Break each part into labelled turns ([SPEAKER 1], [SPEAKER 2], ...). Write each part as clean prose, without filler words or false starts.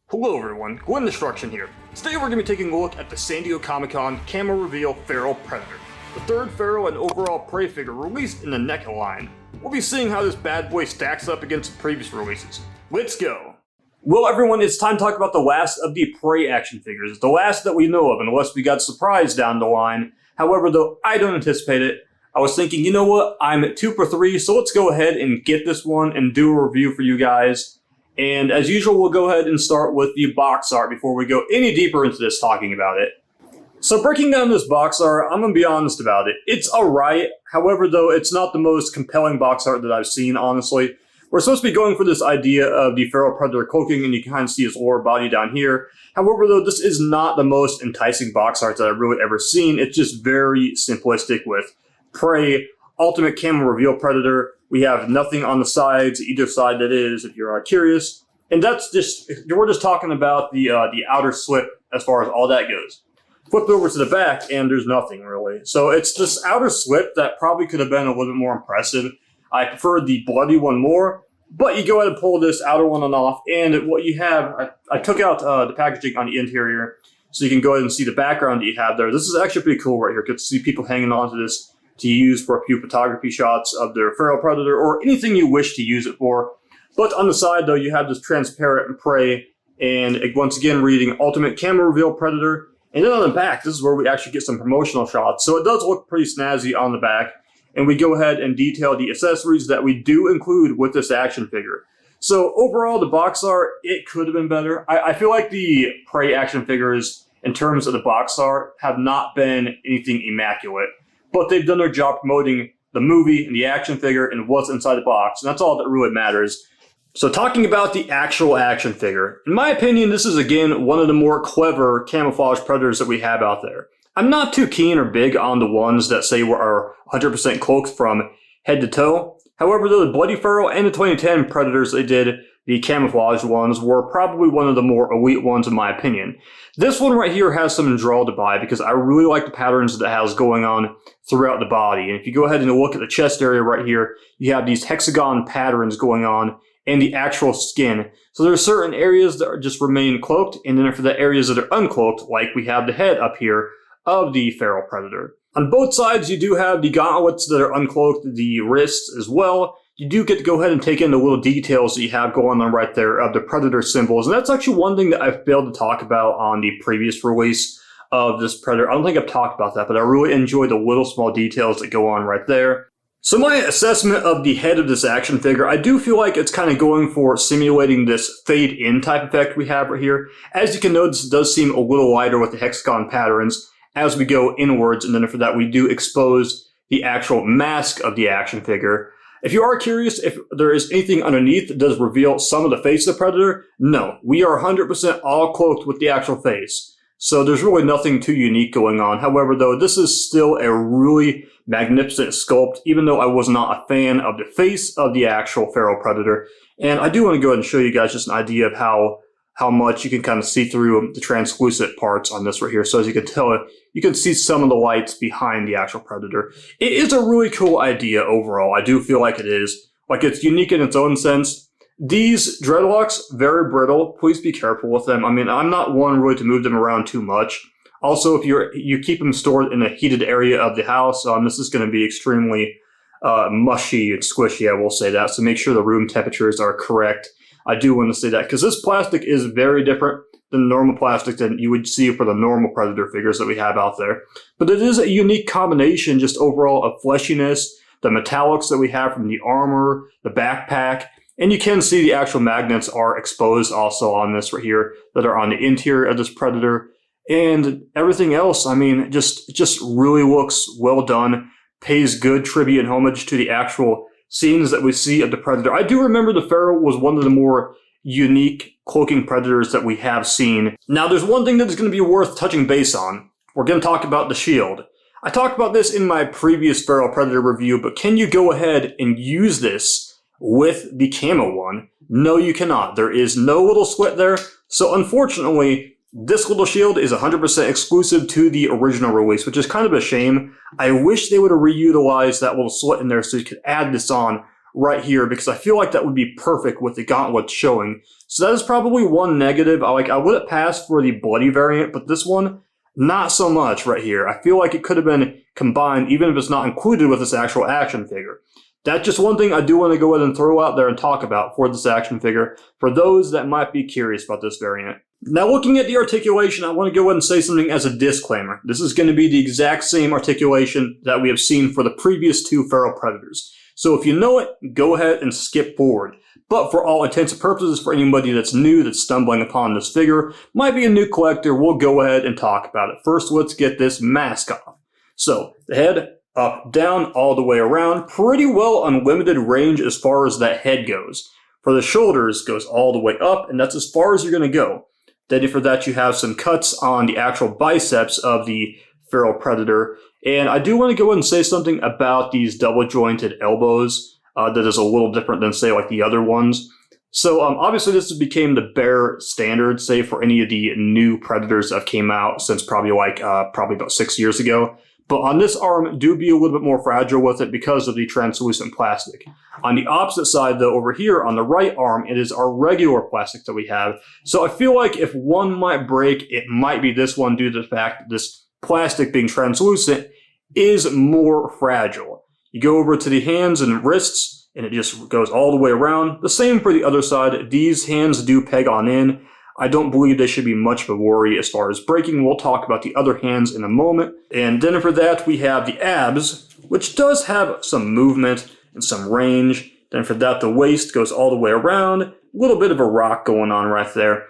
[SPEAKER 1] Hello everyone, Gwen Destruction here. Today we're going to be taking a look at the San Diego Comic-Con Camo Reveal Feral Predator, the third feral and overall prey figure released in the Neca line. We'll be seeing how this bad boy stacks up against the previous releases. Let's go! Well everyone, it's time to talk about the last of the prey action figures, the last that we know of unless we got surprised down the line. However, though I don't anticipate it, I was thinking, you know what, I'm at 2 for 3, so let's go ahead and get this one and do a review for you guys. And as usual, we'll go ahead and start with the box art before we go any deeper into this talking about it. So breaking down this box art, I'm going to be honest about it. It's alright, however though, it's not the most compelling box art that I've seen, honestly. We're supposed to be going for this idea of the Feral Predator cloaking, and you can kind of see his lower body down here. However though, this is not the most enticing box art that I've really ever seen. It's just very simplistic with prey, ultimate camo reveal predator. We have nothing on the sides, either side that is, if you're curious. And that's just, we're just talking about the outer slip as far as all that goes. Flip over to the back, and there's nothing really. So it's this outer slip that probably could have been a little bit more impressive. I prefer the bloody one more, but you go ahead and pull this outer one off, and what you have, I took out the packaging on the interior, so you can go ahead and see the background that you have there. This is actually pretty cool right here. You can see people hanging on to this to use for a few photography shots of their feral predator or anything you wish to use it for. But on the side though, you have this transparent prey, and once again reading ultimate camo reveal predator. And then on the back, this is where we actually get some promotional shots. So it does look pretty snazzy on the back, and we go ahead and detail the accessories that we do include with this action figure. So overall, the box art, it could have been better. I feel like the prey action figures in terms of the box art have not been anything immaculate. But they've done their job promoting the movie and the action figure and what's inside the box, and that's all that really matters. So talking about the actual action figure, in my opinion, this is again one of the more clever camouflage predators that we have out there. I'm not too keen or big on the ones that say are 100% cloaked from head to toe. However, the Bloody Feral and the 2010 predators they did, the camouflage ones, were probably one of the more elite ones in my opinion. This one right here has some draw to buy because I really like the patterns that it has going on throughout the body. And if you go ahead and look at the chest area right here, you have these hexagon patterns going on in the actual skin. So there are certain areas that just remain cloaked, and then for the areas that are uncloaked, like we have the head up here of the Feral Predator. On both sides, you do have the gauntlets that are uncloaked, the wrists as well. You do get to go ahead and take in the little details that you have going on right there of the Predator symbols. And that's actually one thing that I failed to talk about on the previous release of this Predator. I don't think I've talked about that, but I really enjoy the little small details that go on right there. So my assessment of the head of this action figure, I do feel like it's kind of going for simulating this fade-in type effect we have right here. As you can notice, it does seem a little lighter with the hexagon patterns as we go inwards, and then for that we do expose the actual mask of the action figure. If you are curious if there is anything underneath that does reveal some of the face of the Predator, no. We are 100% all cloaked with the actual face. So there's really nothing too unique going on. However, though, this is still a really magnificent sculpt, even though I was not a fan of the face of the actual Feral Predator. And I do want to go ahead and show you guys just an idea of how much you can kind of see through the translucent parts on this right here. So as you can tell, you can see some of the lights behind the actual Predator. It is a really cool idea overall. I do feel like it is. Like, it's unique in its own sense. These dreadlocks, very brittle. Please be careful with them. I mean, I'm not one really to move them around too much. Also, if you keep them stored in a heated area of the house, this is going to be extremely mushy and squishy, I will say that. So make sure the room temperatures are correct. I do want to say that because this plastic is very different than normal plastic that you would see for the normal Predator figures that we have out there. But it is a unique combination just overall of fleshiness, the metallics that we have from the armor, the backpack, and you can see the actual magnets are exposed also on this right here that are on the interior of this Predator. And everything else, I mean, just really looks well done, pays good tribute and homage to the actual scenes that we see of the Predator. I do remember the Feral was one of the more unique cloaking predators that we have seen. Now, there's one thing that is going to be worth touching base on. We're going to talk about the shield. I talked about this in my previous Feral Predator review, but can you go ahead and use this with the camo one? No, you cannot. There is no little slit there. So unfortunately, this little shield is 100% exclusive to the original release, which is kind of a shame. I wish they would have reutilized that little slit in there so you could add this on right here because I feel like that would be perfect with the gauntlets showing. So that is probably one negative. I would have passed for the bloody variant, but this one, not so much right here. I feel like it could have been combined even if it's not included with this actual action figure. That's just one thing I do want to go ahead and throw out there and talk about for this action figure for those that might be curious about this variant. Now looking at the articulation, I want to go ahead and say something as a disclaimer. This is going to be the exact same articulation that we have seen for the previous two Feral Predators. So if you know it, go ahead and skip forward. But for all intents and purposes, for anybody that's new, that's stumbling upon this figure, might be a new collector, we'll go ahead and talk about it. First, let's get this mask off. So the head, up, down, all the way around. Pretty well unlimited range as far as that head goes. For the shoulders, goes all the way up, and that's as far as you're going to go. Then for that, you have some cuts on the actual biceps of the Feral Predator. And I do want to go ahead and say something about these double-jointed elbows that is a little different than, say, like the other ones. So obviously this became the bare standard, say, for any of the new Predators that came out since probably about 6 years ago. But on this arm, do be a little bit more fragile with it because of the translucent plastic. On the opposite side, though, over here on the right arm, it is our regular plastic that we have. So I feel like if one might break, it might be this one due to the fact that this plastic being translucent is more fragile. You go over to the hands and wrists, and it just goes all the way around. The same for the other side. These hands do peg on in. I don't believe they should be much of a worry as far as breaking. We'll talk about the other hands in a moment. And then for that, we have the abs, which does have some movement and some range. Then for that, the waist goes all the way around. A little bit of a rock going on right there.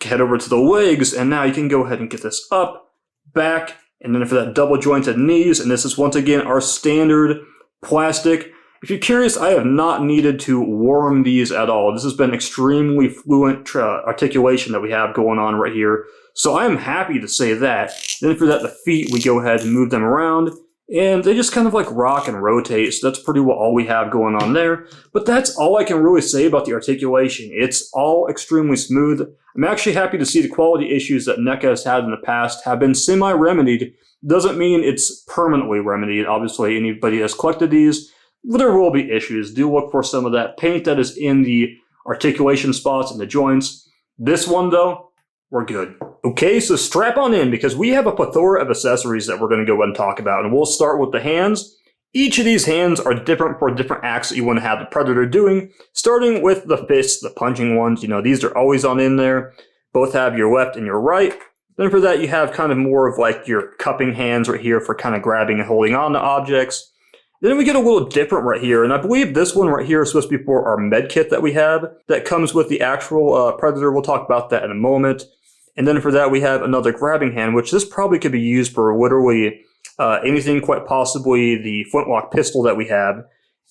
[SPEAKER 1] Head over to the legs, and now you can go ahead and get this up, back, and then for that double jointed knees, and this is once again our standard plastic. If you're curious, I have not needed to warm these at all. This has been extremely fluent articulation that we have going on right here. So I am happy to say that. Then for that, the feet, we go ahead and move them around. And they just kind of like rock and rotate. So that's pretty well all we have going on there. But that's all I can really say about the articulation. It's all extremely smooth. I'm actually happy to see the quality issues that NECA has had in the past have been semi-remedied. Doesn't mean it's permanently remedied. Obviously, anybody that's collected these, there will be issues. Do look for some of that paint that is in the articulation spots and the joints. This one, though, we're good. Okay, so strap on in because we have a plethora of accessories that we're going to go ahead and talk about. And we'll start with the hands. Each of these hands are different for different acts that you want to have the Predator doing. Starting with the fists, the punching ones. You know, these are always on in there. Both have your left and your right. Then for that, you have kind of more of like your cupping hands right here for kind of grabbing and holding on to objects. Then we get a little different right here, and I believe this one right here is supposed to be for our med kit that we have that comes with the actual Predator. We'll talk about that in a moment. And then for that, we have another grabbing hand, which this probably could be used for literally anything, quite possibly the flintlock pistol that we have.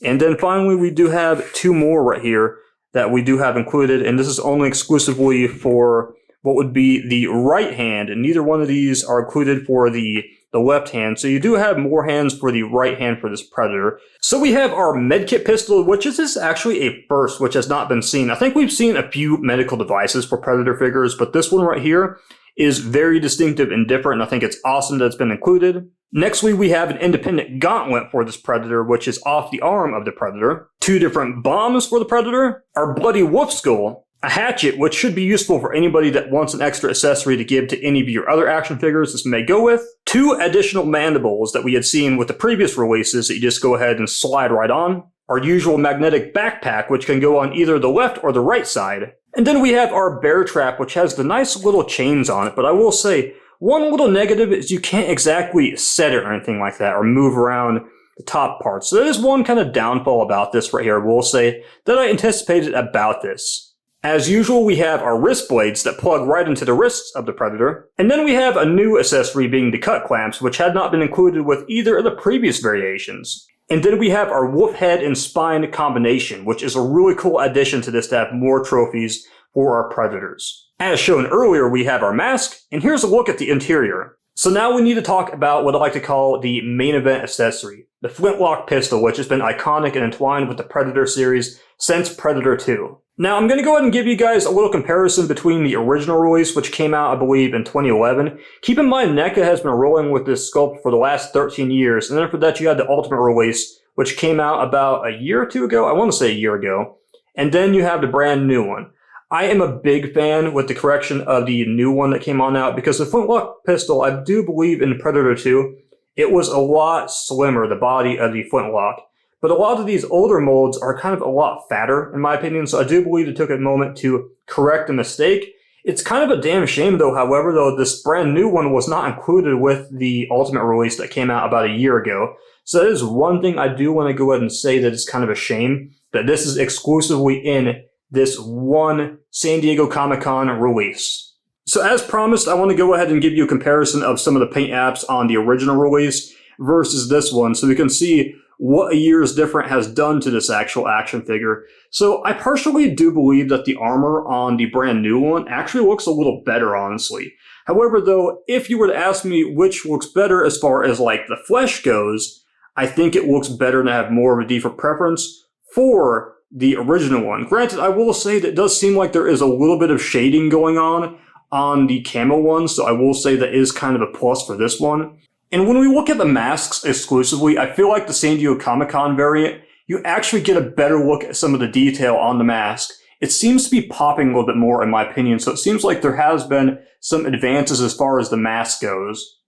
[SPEAKER 1] And then finally, we do have two more right here that we do have included, and this is only exclusively for what would be the right hand, and neither one of these are included for the left hand, so you do have more hands for the right hand for this Predator. So we have our medkit pistol, which is actually a first, which has not been seen. I think we've seen a few medical devices for Predator figures, but this one right here is very distinctive and different, and I think it's awesome that it's been included. Next, we have an independent gauntlet for this Predator, which is off the arm of the Predator. Two different bombs for the Predator. Our bloody wolf skull. A hatchet, which should be useful for anybody that wants an extra accessory to give to any of your other action figures this may go with. Two additional mandibles that we had seen with the previous releases that you just go ahead and slide right on. Our usual magnetic backpack, which can go on either the left or the right side. And then we have our bear trap, which has the nice little chains on it, but I will say, one little negative is you can't exactly set it or anything like that, or move around the top part. So that is one kind of downfall about this right here, I will say, that I anticipated about this. As usual, we have our wrist blades that plug right into the wrists of the Predator. And then we have a new accessory being the cut clamps, which had not been included with either of the previous variations. And then we have our wolf head and spine combination, which is a really cool addition to this to have more trophies for our Predators. As shown earlier, we have our mask, and here's a look at the interior. So now we need to talk about what I like to call the main event accessory, the flintlock pistol, which has been iconic and entwined with the Predator series since Predator 2. Now, I'm going to go ahead and give you guys a little comparison between the original release, which came out, I believe, in 2011. Keep in mind, NECA has been rolling with this sculpt for the last 13 years, and then after that, you had the Ultimate release, which came out about a year or two ago. I want to say a year ago. And then you have the brand new one. I am a big fan with the correction of the new one that came on out because the flintlock pistol, I do believe in Predator 2, it was a lot slimmer, the body of the flintlock. But a lot of these older molds are kind of a lot fatter, in my opinion, so I do believe it took a moment to correct the mistake. It's kind of a damn shame, though, however, though, this brand new one was not included with the Ultimate release that came out about a year ago. So that is one thing I do want to go ahead and say that it's kind of a shame that this is exclusively in this one San Diego Comic-Con release. So as promised, I want to go ahead and give you a comparison of some of the paint apps on the original release versus this one so we can see what a year's different has done to this actual action figure. So I personally do believe that the armor on the brand new one actually looks a little better, honestly. However, though, if you were to ask me which looks better as far as like the flesh goes, I think it looks better and I have more of a deeper preference for the original one. Granted, I will say that it does seem like there is a little bit of shading going on the camo one, so I will say that is kind of a plus for this one. And when we look at the masks exclusively, I feel like the San Diego Comic-Con variant, you actually get a better look at some of the detail on the mask. It seems to be popping a little bit more in my opinion, so it seems like there has been some advances as far as the mask goes.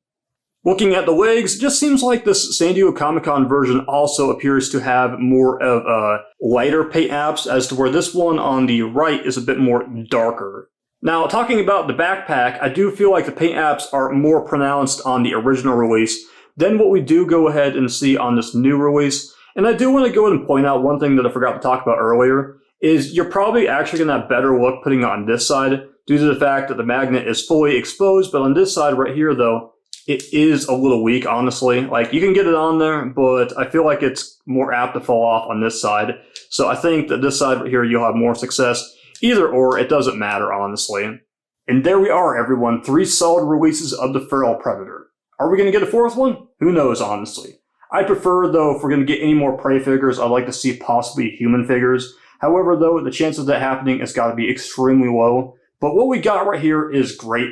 [SPEAKER 1] Looking at the legs, it just seems like this San Diego Comic-Con version also appears to have more of lighter paint apps as to where this one on the right is a bit more darker. Now, talking about the backpack, I do feel like the paint apps are more pronounced on the original release than what we do go ahead and see on this new release. And I do want to go ahead and point out one thing that I forgot to talk about earlier, is you're probably actually going to have better look putting it on this side due to the fact that the magnet is fully exposed, but on this side right here, though, it is a little weak, honestly. Like, you can get it on there, but I feel like it's more apt to fall off on this side. So I think that this side right here, you'll have more success. Either or, it doesn't matter, honestly. And there we are, everyone. 3 solid releases of the Feral Predator. Are we going to get a 4th one? Who knows, honestly. I prefer, though, if we're going to get any more prey figures, I'd like to see possibly human figures. However, though, the chance of that happening has got to be extremely low. But what we got right here is great.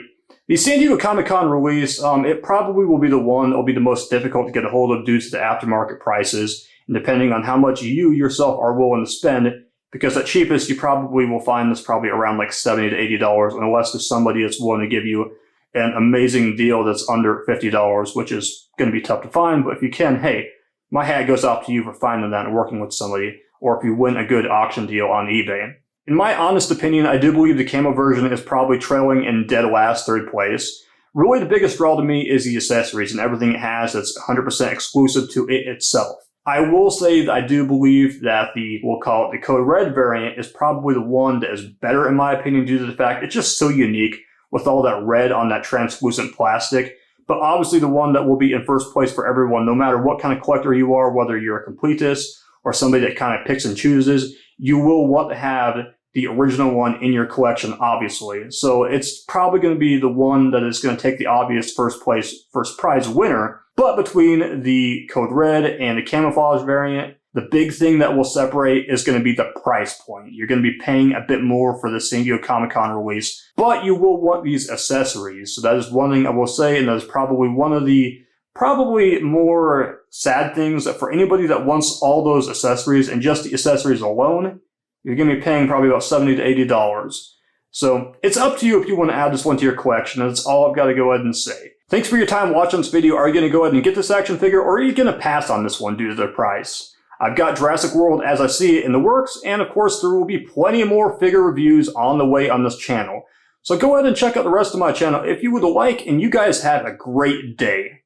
[SPEAKER 1] The San Diego Comic-Con release, it probably will be the one that will be the most difficult to get a hold of due to the aftermarket prices, and depending on how much you yourself are willing to spend, because at cheapest, you probably will find this probably around like $70 to $80, unless there's somebody that's willing to give you an amazing deal that's under $50, which is going to be tough to find. But if you can, hey, my hat goes off to you for finding that and working with somebody, or if you win a good auction deal on eBay. In my honest opinion, I do believe the camo version is probably trailing in dead last 3rd place. Really, the biggest draw to me is the accessories and everything it has that's 100% exclusive to it itself. I will say that I do believe that we'll call it the Code Red variant is probably the one that is better in my opinion due to the fact it's just so unique with all that red on that translucent plastic. But obviously the one that will be in first place for everyone, no matter what kind of collector you are, whether you're a completist or somebody that kind of picks and chooses, you will want to have the original one in your collection, obviously. So it's probably going to be the one that is going to take the obvious first prize winner. But between the Code Red and the camouflage variant, the big thing that will separate is going to be the price point. You're going to be paying a bit more for the San Diego Comic-Con release, but you will want these accessories. So that is one thing I will say, and that is probably one of the more sad things that for anybody that wants all those accessories and just the accessories alone, you're going to be paying probably about $70 to $80. So it's up to you if you want to add this one to your collection. That's all I've got to go ahead and say. Thanks for your time watching this video. Are you going to go ahead and get this action figure, or are you going to pass on this one due to the price? I've got Jurassic World as I see it in the works, and of course there will be plenty more figure reviews on the way on this channel. So go ahead and check out the rest of my channel if you would like, and you guys have a great day.